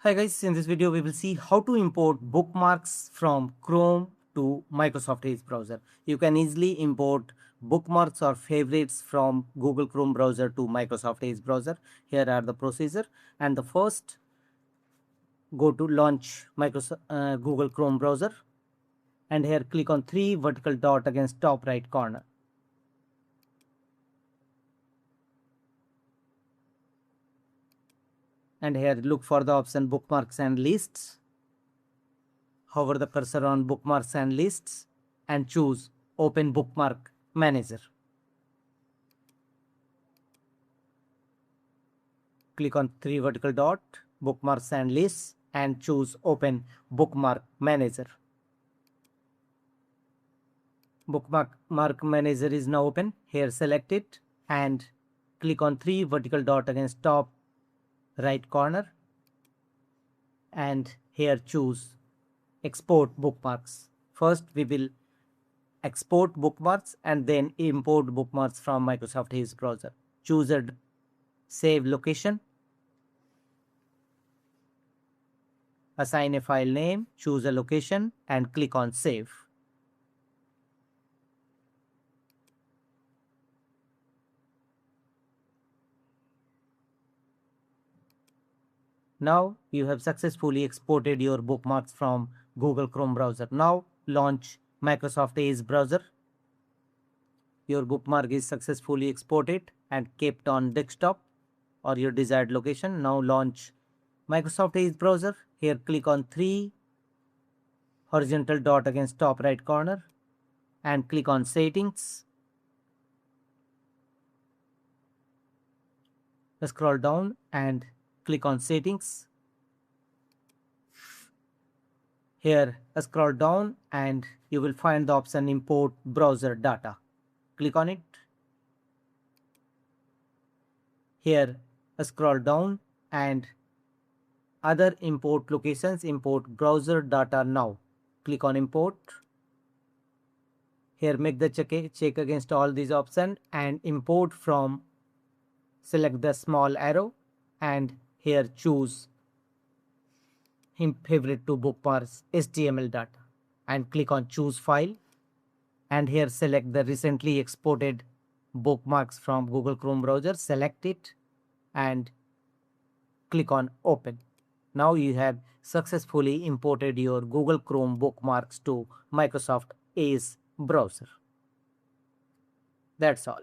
Hi guys, in this video we will see how to import bookmarks from Chrome to Microsoft Edge browser. You can easily import bookmarks or favorites from Google Chrome browser to Microsoft Edge browser. Here are the procedure, and the first, go to launch Google Chrome browser, and here click on three vertical dot against top right corner. And here look for the option bookmarks and lists. Hover the cursor on bookmarks and lists and choose open bookmark manager. Click on three vertical dot, bookmarks and lists, and choose open bookmark manager. Bookmark manager is now open. Here select it and click on three vertical dot against top right corner, and here choose export bookmarks. First we will export bookmarks and then import bookmarks from Microsoft Edge browser. Choose a save location, assign a file name, choose a location and click on save. Now you have successfully exported your bookmarks from Google Chrome browser. Now launch Microsoft Edge browser. Your bookmark is successfully exported and kept on desktop or your desired location. Now launch Microsoft Edge browser. Here click on three horizontal dot against top right corner and click on settings. Scroll down and click on settings. Here scroll down and you will find the option import browser data. Click on it. Here scroll down and other import locations, import browser data now. Click on import. Here make the check against all these options and import from, select the small arrow and here choose favorite to bookmarks HTML data and click on choose file, and here select the recently exported bookmarks from Google Chrome browser. Select it and click on open. Now you have successfully imported your Google Chrome bookmarks to Microsoft Edge browser. That's all.